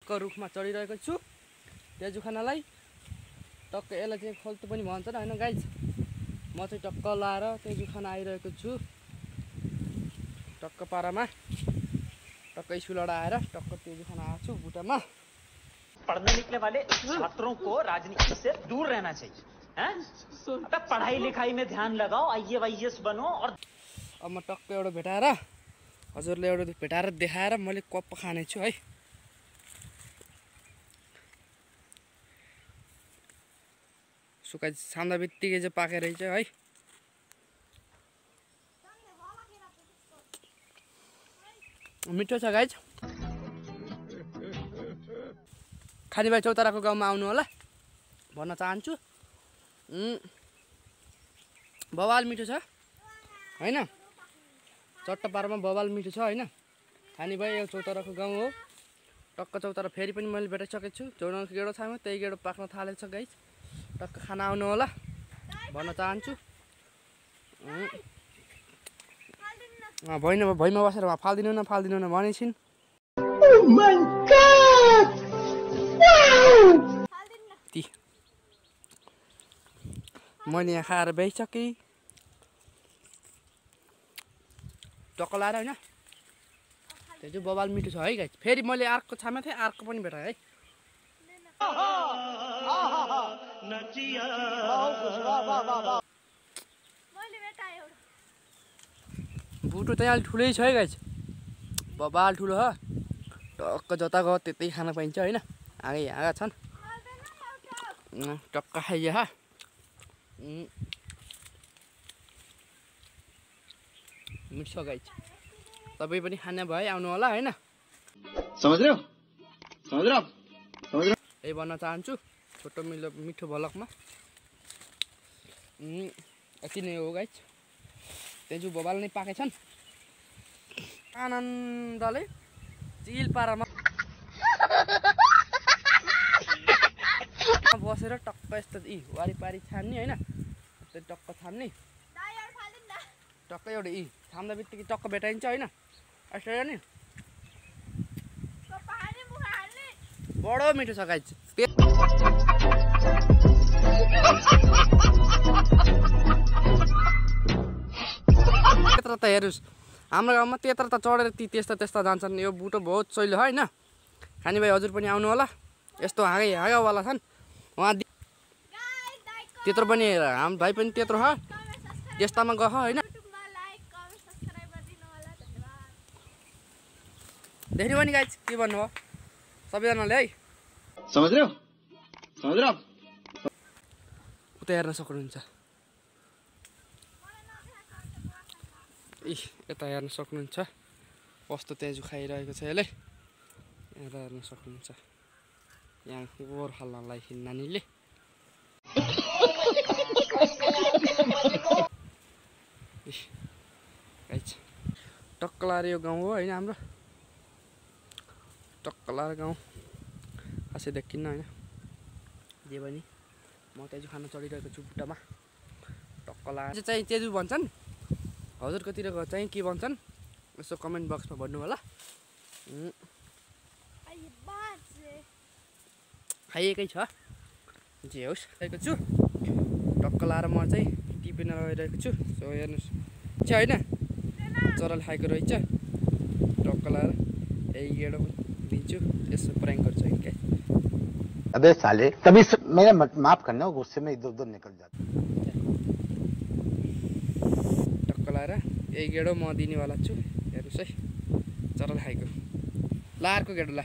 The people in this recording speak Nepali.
टक्क रुखमा चढिरहेको छु तेजु खानालाई। टक्क यसलाई चाहिँ खल्तो पनि भन्छ हैन गाइज। म चाहिँ टक्क लाएर तेजु खाना आइरहेको छु टक्क पारामा। टक्क स्कुलबाट आएर टक्क तेजु खाना आएको छु बुटामा। पढ़ने निकले वाले छात्रों को राजनीति से दूर रहना चाहिए हैं? अबे पढ़ाई लिखाई में ध्यान लगाओ, आईएएस बनो। और अब म टक्क एउटा भेटाएर हजुरले एउटा भेटाएर देखाएर मैले कप खाने छु है। सुकाइ छाम्दा बित्तिकै चाहिँ पाके रहेछ है। मिठो छ गाइज। खानी भाइ चौताराको गाउँमा आउनु होला भन्न चाहन्छु। बवाल मिठो छ हैन। चट्टपारमा बवाल मिठो छ हैन। खानी भाइ यो चौताराको गाउँ हो। टक्क चौतारा फेरि पनि मैले भेटाइसकेको छु। जोडनको गेडो छ त्यही गेडो पाक्न थालेको छ गाइज। टक्क खाना आउनु होला भन्न चाहन्छु। भैमा बसेर फाल्दिनु न भनेछिन्। मैले यहाँ खाएर बेचिसकेँ टक्क लाएर होइन। त्यो चाहिँ बवाल मिठो छ है गाइज। फेरि मैले अर्को छामेको थिएँ अर्को पनि भेटाएँ है। बुटो चाहिँ अलि ठुलै छ है गाइज। बबाल ठुलो हो। टक्क जता गयो त्यतै खान पाइन्छ होइन। आएका छन् टक्क खाइए हा। मिठो गाइज। तपाईँ पनि खाने भए आउनु होला होइन। समझ रहे हो? यही भन्न चाहन्छु छोटो मिठो भलकमा। यति नै हो गाइज। तेजु बबाल नै पाकेछन्। आनन्दले चिल पारामा बसेर टक्क यस्तो वारिपारी छान्ने होइन। टक्क छान्ने टक्क एउटा छाम्दा बित्तिकै टक्क भेटाइन्छ होइन। यस्तो नि बडो मिठो छ गाइज। त्यत्र त हेर्नुहोस् हाम्रो गाउँमा त्यत्र त चढेर त्यस्ता जान्छन्। यो बुटो बहुत सहिलो होइन। खानी भाइ हजुर पनि आउनु होला। यस्तो हाँगावाला छन् उहाँ त्यत्रो पनि हाम्रो भाइ पनि त्यत्रो हो त्यस्तामा गह होइन। देख्नु पनि गाइज के भन्नुभयो सबैजनाले है। समझ रहे हो? उता हेर्न सक्नुहुन्छ। यता हेर्न सक्नुहुन्छ कस्तो तेजु खाइरहेको छ यसले। यहाँ हेर्न सक्नुहुन्छ। यहाँ गोर हाल्नलाई नानीले टक्क लाएर यो गाउँ हो होइन हाम्रो। टक्क लाएर गाउँ खासै देखिन्न होइन। जे पनि म तेजु खान चढिरहेको छु बुट्टामा। टक्क लाएर चाहिँ तेजु भन्छन्। हजुरकोतिरको चाहिँ के भन्छन् यसो कमेन्ट बक्समा भन्नु होला। खाइएकै छ जे होस् खाइएको छु। टक्क लाएर म चाहिँ टिपेर गइरहेको छु। सो हेर्नुहोस् छ होइन चराले खाएको रहेछ। टक्क लाएर यही गेडो दिन्छु यसो प्रयाङ्क गर्छु है क्या। अबे साले कभी मेरा माफ करना गुस्से में इधर उधर निकल जाता। टक्क लाएर यही गेडो म दिनेवाला छु। हेर्नुहोस् है चराले खाएको लार्को गेडो ला।